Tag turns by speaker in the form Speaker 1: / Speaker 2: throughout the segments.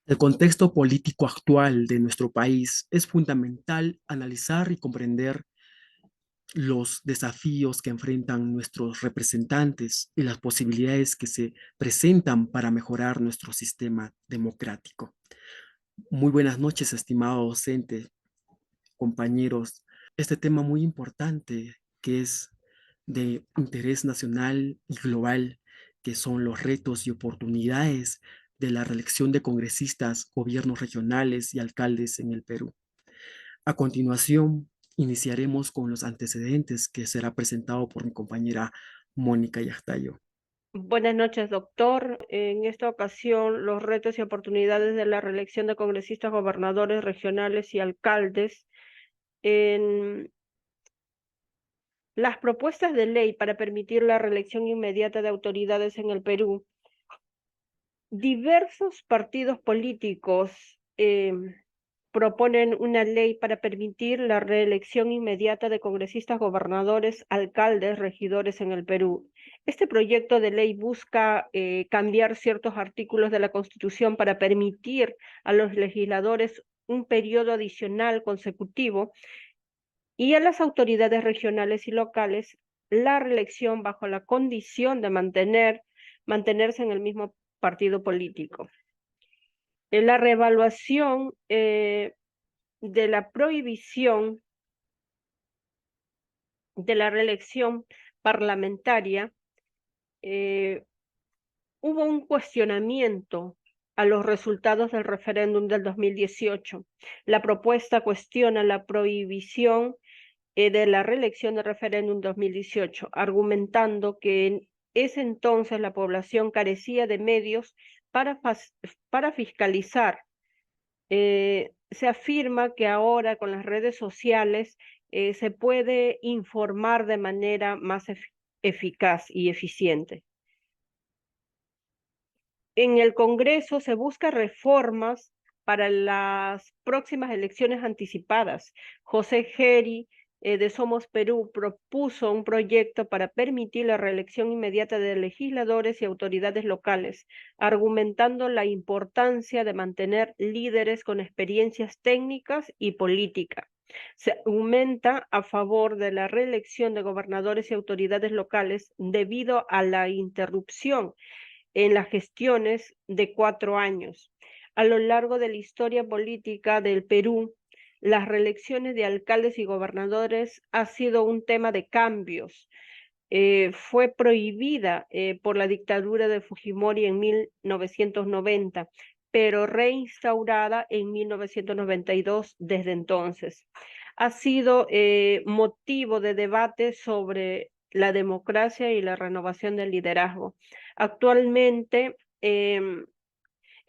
Speaker 1: El contexto político actual de nuestro país es fundamental analizar y comprender los desafíos que enfrentan nuestros representantes y las posibilidades que se presentan para mejorar nuestro sistema democrático. Muy buenas noches, estimado docente, compañeros. Este tema muy importante que es de interés nacional y global, que son los retos y oportunidades de la reelección de congresistas, gobiernos regionales y alcaldes en el Perú. A continuación, iniciaremos con los antecedentes que será presentado por mi compañera Mónica Yastayo.
Speaker 2: Buenas noches, doctor. En esta ocasión, los retos y oportunidades de la reelección de congresistas, gobernadores regionales y alcaldes. En las propuestas de ley para permitir la reelección inmediata de autoridades en el Perú, diversos partidos políticos proponen una ley para permitir la reelección inmediata de congresistas, gobernadores, alcaldes, regidores en el Perú. Este proyecto de ley busca cambiar ciertos artículos de la Constitución para permitir a los legisladores un periodo adicional consecutivo y a las autoridades regionales y locales la reelección bajo la condición de mantenerse en el mismo partido político. La reevaluación de la prohibición de la reelección parlamentaria, eh, hubo un cuestionamiento a los resultados del referéndum del 2018. La propuesta cuestiona la prohibición de la reelección del referéndum 2018, argumentando que en ese entonces la población carecía de medios para fiscalizar. Se afirma que ahora con las redes sociales se puede informar de manera más eficaz y eficiente. En el Congreso se busca reformas para las próximas elecciones anticipadas. José Geri, de Somos Perú, propuso un proyecto para permitir la reelección inmediata de legisladores y autoridades locales, argumentando la importancia de mantener líderes con experiencias técnicas y políticas. Se aumenta a favor de la reelección de gobernadores y autoridades locales debido a la interrupción en las gestiones de 4 años. A lo largo de la historia política del Perú, las reelecciones de alcaldes y gobernadores ha sido un tema de cambios. Fue prohibida por la dictadura de Fujimori en 1990, pero reinstaurada en 1992 desde entonces. Ha sido motivo de debate sobre la democracia y la renovación del liderazgo. Actualmente,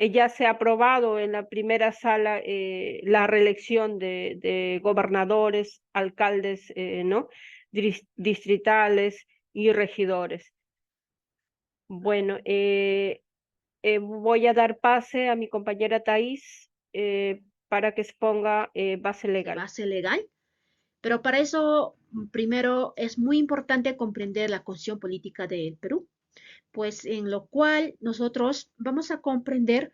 Speaker 2: ya se ha aprobado en la primera sala la reelección de gobernadores, alcaldes, ¿no? Distritales y regidores. Bueno, voy a dar pase a mi compañera Thais para que exponga base
Speaker 3: De
Speaker 2: legal.
Speaker 3: base legal, pero para eso primero es muy importante comprender la constitución política del Perú, pues en lo cual nosotros vamos a comprender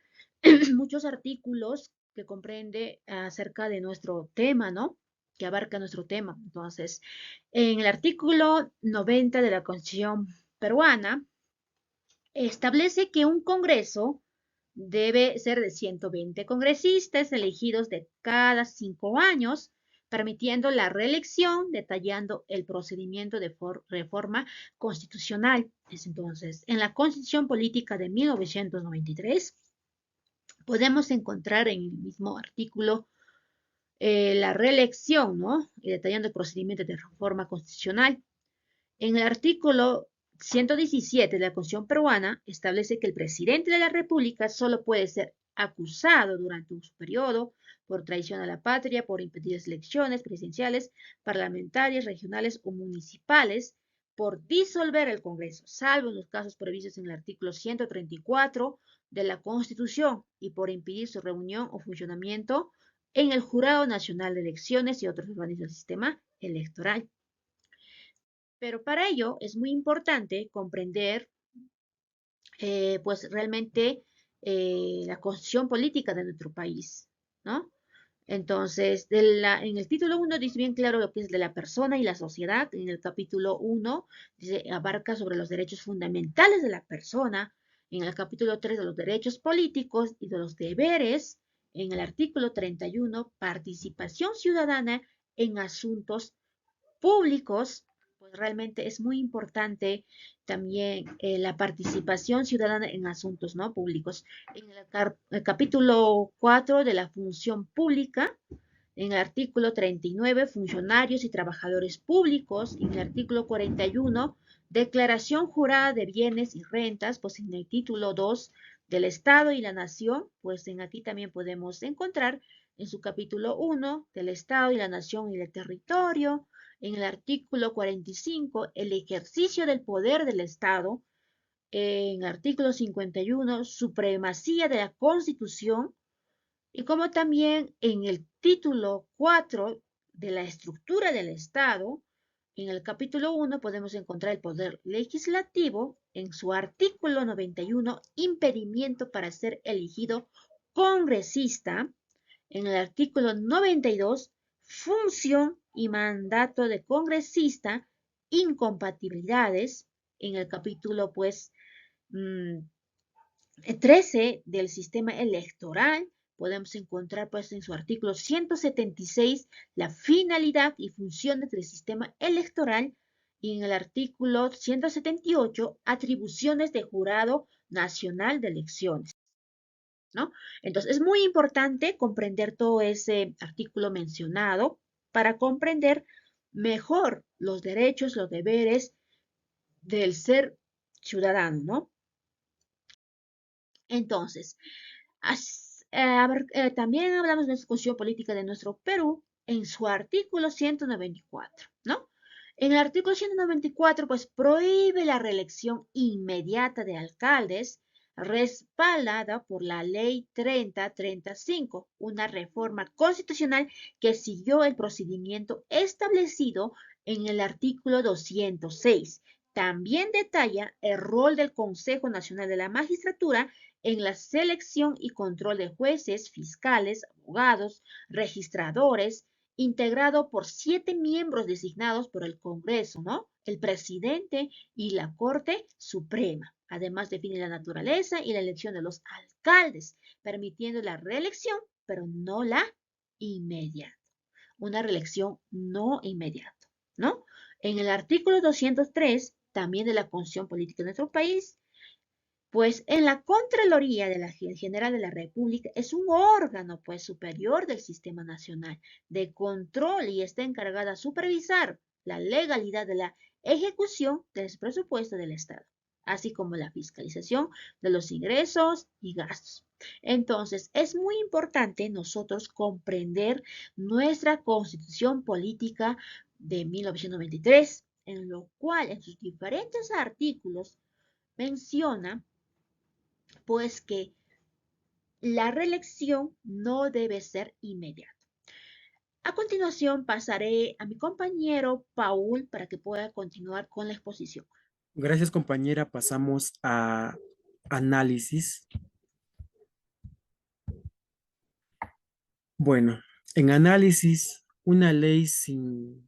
Speaker 3: muchos artículos que comprende acerca de nuestro tema, ¿no? Que abarca nuestro tema. Entonces, en el artículo 90 de la Constitución peruana, establece que un Congreso debe ser de 120 congresistas elegidos de cada 5 años, permitiendo la reelección, detallando el procedimiento de reforma constitucional. Entonces, en la Constitución Política de 1993, podemos encontrar en el mismo artículo la reelección, ¿no? Y detallando el procedimiento de reforma constitucional. En el artículo 117 de la Constitución peruana establece que el presidente de la República solo puede ser acusado durante su periodo por traición a la patria, por impedir las elecciones presidenciales, parlamentarias, regionales o municipales, por disolver el Congreso, salvo en los casos previstos en el artículo 134 de la Constitución y por impedir su reunión o funcionamiento en el Jurado Nacional de Elecciones y otros organismos del sistema electoral. Pero para ello es muy importante comprender, pues realmente la constitución política de nuestro país, ¿no? Entonces, en el título 1 dice bien claro lo que es de la persona y la sociedad. En el capítulo 1 dice, abarca sobre los derechos fundamentales de la persona. En el capítulo 3 de los derechos políticos y de los deberes. En el artículo 31, participación ciudadana en asuntos públicos. Pues realmente es muy importante también la participación ciudadana en asuntos no públicos. En el capítulo 4 de la función pública, en el artículo 39, funcionarios y trabajadores públicos. En el artículo 41, declaración jurada de bienes y rentas. Pues en el título 2, del Estado y la Nación, pues en aquí también podemos encontrar en su capítulo 1, del Estado y la Nación y el territorio. En el artículo 45, el ejercicio del poder del Estado. En el artículo 51, supremacía de la Constitución, y como también en el título 4 de la estructura del Estado. En el capítulo 1 podemos encontrar el poder legislativo, en su artículo 91, impedimento para ser elegido congresista. En el artículo 92, función y mandato de congresista, incompatibilidades. En el capítulo, pues, 13 del sistema electoral, podemos encontrar pues en su artículo 176 la finalidad y funciones del sistema electoral, y en el artículo 178 atribuciones de Jurado Nacional de Elecciones, ¿no? Entonces es muy importante comprender todo ese artículo mencionado para comprender mejor los derechos, los deberes del ser ciudadano, ¿no? Entonces, también hablamos de la Constitución Política de nuestro Perú en su artículo 194, ¿no? En el artículo 194, pues prohíbe la reelección inmediata de alcaldes, respaldada por la Ley 3035, una reforma constitucional que siguió el procedimiento establecido en el artículo 206. También detalla el rol del Consejo Nacional de la Magistratura en la selección y control de jueces, fiscales, abogados, registradores, integrado por 7 miembros designados por el Congreso, ¿no? El presidente y la Corte Suprema. Además, define la naturaleza y la elección de los alcaldes, permitiendo la reelección, pero no la inmediata. Una reelección no inmediata, ¿no? En el artículo 203, también de la Constitución Política de nuestro país, pues en la Contraloría de la General de la República es un órgano pues superior del Sistema Nacional de Control y está encargada de supervisar la legalidad de la ejecución del presupuesto del Estado, así como la fiscalización de los ingresos y gastos. Entonces, es muy importante nosotros comprender nuestra Constitución Política de 1993, en lo cual en sus diferentes artículos menciona pues que la reelección no debe ser inmediata. A continuación pasaré a mi compañero Paul para que pueda continuar con la exposición.
Speaker 1: Gracias, compañera. Pasamos a análisis. Bueno, en análisis, una ley sin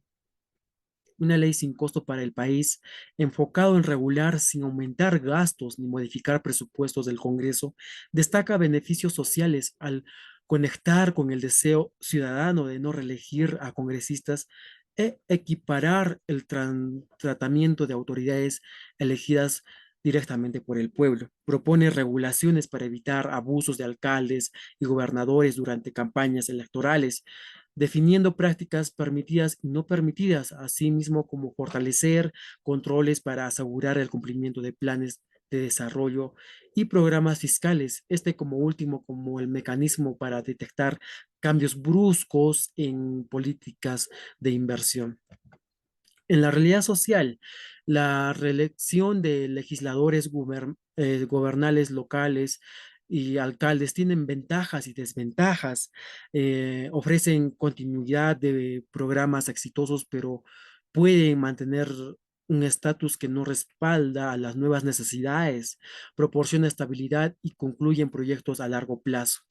Speaker 1: costo para el país, enfocado en regular sin aumentar gastos ni modificar presupuestos del Congreso, destaca beneficios sociales al conectar con el deseo ciudadano de no reelegir a congresistas e equiparar el tratamiento de autoridades elegidas directamente por el pueblo. Propone regulaciones para evitar abusos de alcaldes y gobernadores durante campañas electorales, definiendo prácticas permitidas y no permitidas, así mismo como fortalecer controles para asegurar el cumplimiento de planes de desarrollo y programas fiscales, este como último como el mecanismo para detectar cambios bruscos en políticas de inversión. En la realidad social, la reelección de legisladores gobernales locales y alcaldes tienen ventajas y desventajas, ofrecen continuidad de programas exitosos, pero pueden mantener un estatus que no respalda a las nuevas necesidades, proporciona estabilidad y concluye en proyectos a largo plazo.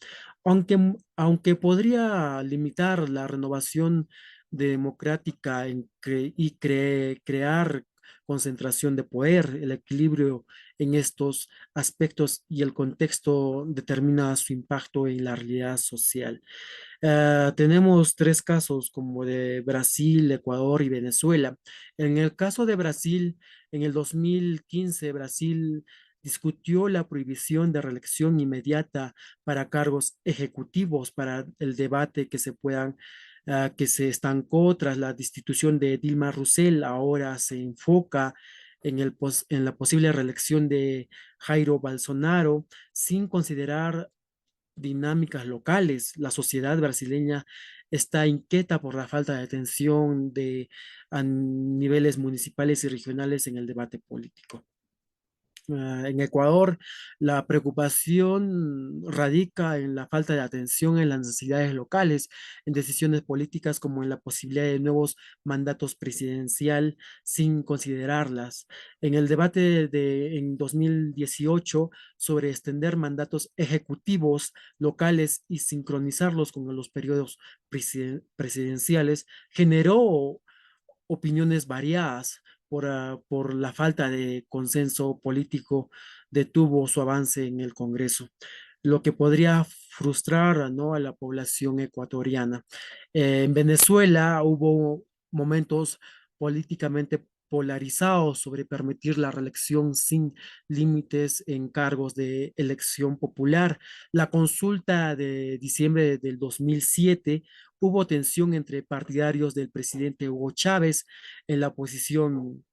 Speaker 1: Aunque podría limitar la renovación democrática crear concentración de poder, el equilibrio en estos aspectos y el contexto determina su impacto en la realidad social. Tenemos tres casos como de Brasil, Ecuador y Venezuela. En el caso de Brasil, en el 2015, Brasil discutió la prohibición de reelección inmediata para cargos ejecutivos para el debate que se estancó tras la destitución de Dilma Rousseff. Ahora se enfoca en la posible reelección de Jairo Bolsonaro sin considerar dinámicas locales. La sociedad brasileña está inquieta por la falta de atención a niveles municipales y regionales en el debate político. En Ecuador, la preocupación radica en la falta de atención en las necesidades locales, en decisiones políticas como en la posibilidad de nuevos mandatos presidencial sin considerarlas. En el debate en 2018 sobre extender mandatos ejecutivos locales y sincronizarlos con los periodos presidenciales, generó opiniones variadas por la falta de consenso político detuvo su avance en el Congreso, lo que podría frustrar, ¿no?, a la población ecuatoriana. En Venezuela hubo momentos políticamente polarizados sobre permitir la reelección sin límites en cargos de elección popular. La consulta de diciembre del 2007 hubo tensión entre partidarios del presidente Hugo Chávez en la oposición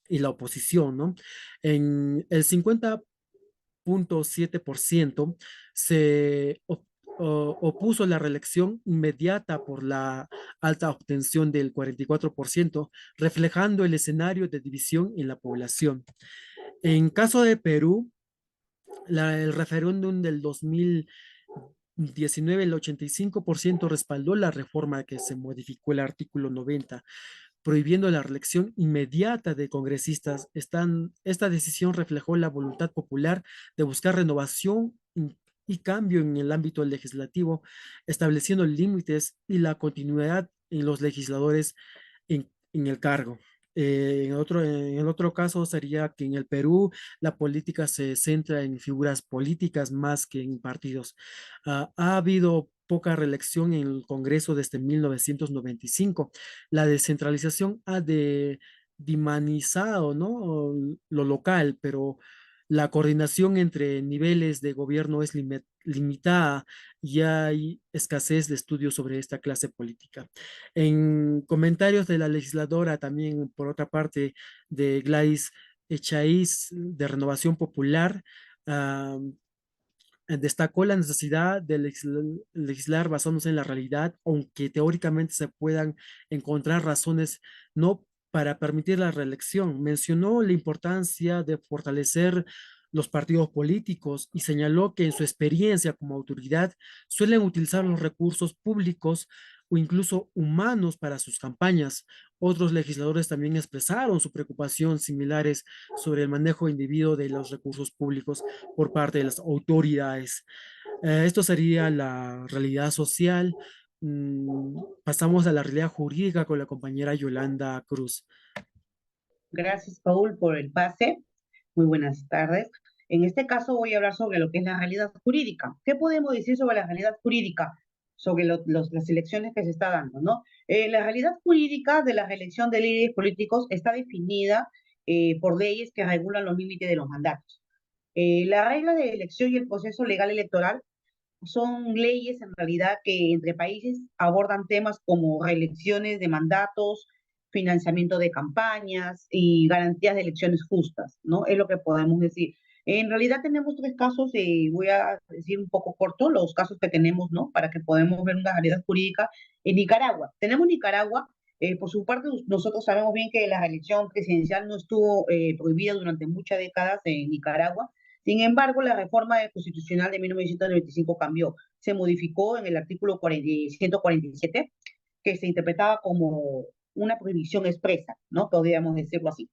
Speaker 1: y la oposición, ¿no? En el 50,7% opuso la reelección inmediata por la alta obtención del 44%, reflejando el escenario de división en la población. En caso de Perú, el referéndum del 2019, el 85% respaldó la reforma que se modificó el artículo 90, prohibiendo la reelección inmediata de congresistas. Esta decisión reflejó la voluntad popular de buscar renovación y cambio en el ámbito legislativo, estableciendo límites y la continuidad en los legisladores en el cargo. En el otro caso sería que en el Perú la política se centra en figuras políticas más que en partidos. Ha habido poca reelección en el Congreso desde 1995. La descentralización ha dimanizado, ¿no?, lo local, pero la coordinación entre niveles de gobierno es limitada y hay escasez de estudios sobre esta clase política. En comentarios de la legisladora, también por otra parte, de Gladys Echaíz, de Renovación Popular, uh, destacó la necesidad de legislar basándose en la realidad, aunque teóricamente se puedan encontrar razones no para permitir la reelección. Mencionó la importancia de fortalecer los partidos políticos y señaló que en su experiencia como autoridad suelen utilizar los recursos públicos o incluso humanos para sus campañas. Otros legisladores también expresaron su preocupación similares sobre el manejo indebido de los recursos públicos por parte de las autoridades. Esto sería la realidad social. Pasamos a la realidad jurídica con la compañera Yolanda Cruz.
Speaker 4: Gracias, Paul, por el pase. Muy buenas tardes. En este caso voy a hablar sobre lo que es la realidad jurídica. ¿Qué podemos decir sobre la realidad jurídica? Sobre las elecciones que se está dando, ¿no? La realidad jurídica de la reelección de líderes políticos está definida por leyes que regulan los límites de los mandatos. La regla de elección y el proceso legal electoral son leyes en realidad que entre países abordan temas como reelecciones de mandatos, financiamiento de campañas y garantías de elecciones justas, ¿no? Es lo que podemos decir. En realidad tenemos tres casos, voy a decir un poco corto los casos que tenemos, ¿no? Para que podamos ver una realidad jurídica en Nicaragua. Tenemos Nicaragua, por su parte nosotros sabemos bien que la reelección presidencial no estuvo prohibida durante muchas décadas en Nicaragua. Sin embargo, la reforma constitucional de 1995 cambió. Se modificó en el artículo 147, que se interpretaba como una prohibición expresa, ¿no? Podríamos decirlo así.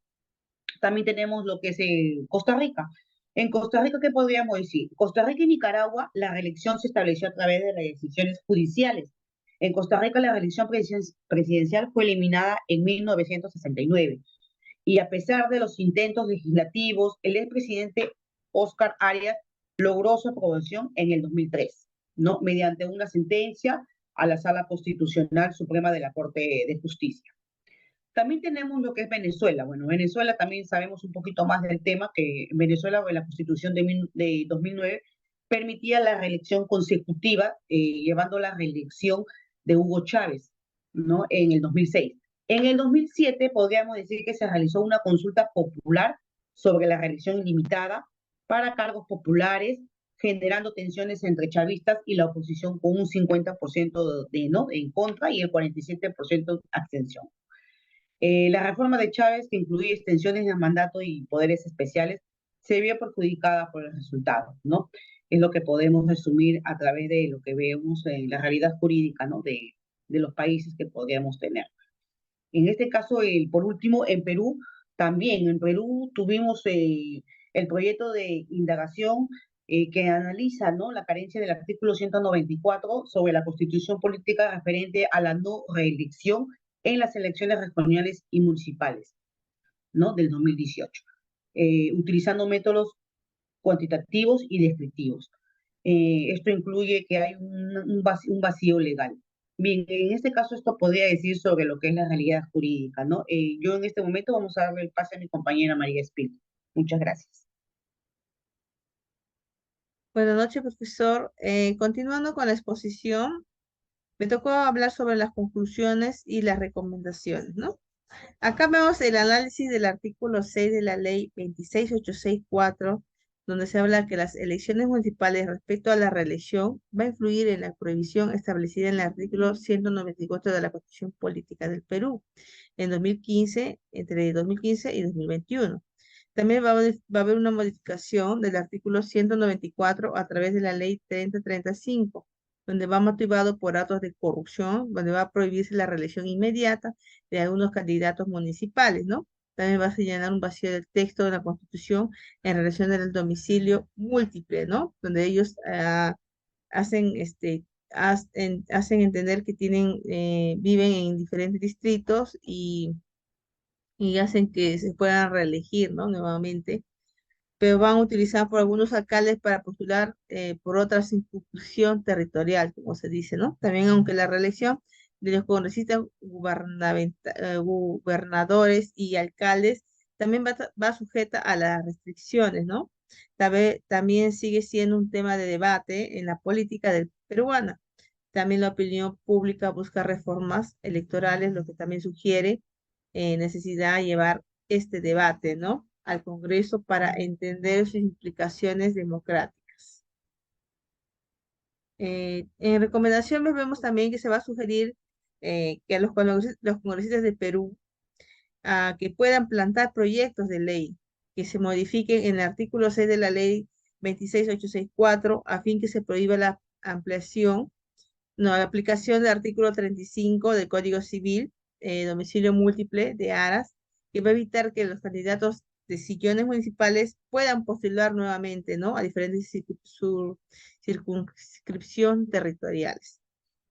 Speaker 4: También tenemos lo que es Costa Rica. En Costa Rica, ¿qué podríamos decir? Costa Rica y Nicaragua, la reelección se estableció a través de las decisiones judiciales. En Costa Rica, la reelección presidencial fue eliminada en 1969. Y a pesar de los intentos legislativos, el expresidente Oscar Arias logró su aprobación en el 2003, ¿no? Mediante una sentencia a la Sala Constitucional Suprema de la Corte de Justicia. También tenemos lo que es Venezuela. Bueno, Venezuela también sabemos un poquito más del tema, que en Venezuela, la Constitución de 2009 permitía la reelección consecutiva, llevando la reelección de Hugo Chávez, ¿no? En el 2006. En el 2007 podríamos decir que se realizó una consulta popular sobre la reelección ilimitada para cargos populares, generando tensiones entre chavistas y la oposición con un 50% de no en contra y el 47% de abstención. La reforma de Chávez, que incluía extensiones de mandato y poderes especiales, se vio perjudicada por el resultado, ¿no? Es lo que podemos resumir a través de lo que vemos en la realidad jurídica, ¿no? De los países que podríamos tener. En este caso, por último, en Perú, también en Perú tuvimos el proyecto de indagación que analiza, ¿no? La carencia del artículo 194 sobre la constitución política referente a la no reelección en las elecciones regionales y municipales, ¿no? Del 2018, utilizando métodos cuantitativos y descriptivos. Esto incluye que hay un vacío legal. Bien, en este caso esto podría decir sobre lo que es la realidad jurídica, ¿no? Yo en este momento vamos a darle el pase a mi compañera María Espíritu. Muchas gracias.
Speaker 5: Buenas noches, profesor. Continuando con la exposición, me tocó hablar sobre las conclusiones y las recomendaciones, ¿no? Acá vemos el análisis del artículo 6 de la ley 26864, donde se habla que las elecciones municipales respecto a la reelección va a influir en la prohibición establecida en el artículo 194 de la Constitución Política del Perú en 2015, entre 2015 y 2021. También va a haber una modificación del artículo 194 a través de la ley 3035, donde va motivado por actos de corrupción, donde va a prohibirse la reelección inmediata de algunos candidatos municipales, ¿no? También va a señalar un vacío del texto de la Constitución en relación al domicilio múltiple, ¿no? Donde ellos hacen, hacen entender que viven en diferentes distritos y hacen que se puedan reelegir, ¿no? Nuevamente, pero van a utilizar por algunos alcaldes para postular por otra circunscripción territorial, como se dice, ¿no? También, aunque la reelección de los congresistas gobernadores y alcaldes también va sujeta a las restricciones, ¿no? También sigue siendo un tema de debate en la política peruana. También la opinión pública busca reformas electorales, lo que también sugiere necesidad de llevar este debate, ¿no? Al Congreso para entender sus implicaciones democráticas. En recomendaciones vemos también que se va a sugerir que a los congresistas de Perú que puedan plantar proyectos de ley que se modifiquen en el artículo 6 de la ley 26864 a fin que se prohíba la ampliación, no, la aplicación del artículo 35 del Código Civil, domicilio múltiple de aras, que va a evitar que los candidatos de sillones municipales puedan postular nuevamente, ¿no? A diferentes circunscripción territoriales.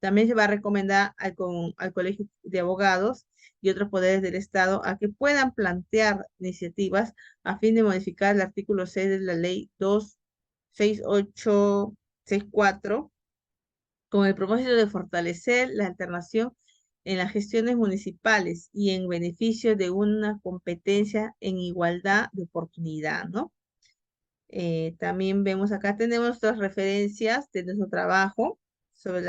Speaker 5: También se va a recomendar al Colegio de Abogados y otros poderes del Estado a que puedan plantear iniciativas a fin de modificar el artículo 6 de la ley 26864 con el propósito de fortalecer la alternación en las gestiones municipales y en beneficio de una competencia en igualdad de oportunidad, ¿no? También vemos acá, tenemos nuestras referencias de nuestro trabajo, sobre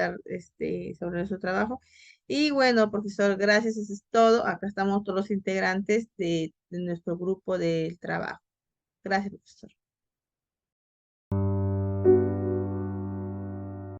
Speaker 5: nuestro trabajo. Y bueno, profesor, gracias, eso es todo. Acá estamos todos los integrantes de nuestro grupo del trabajo. Gracias, profesor.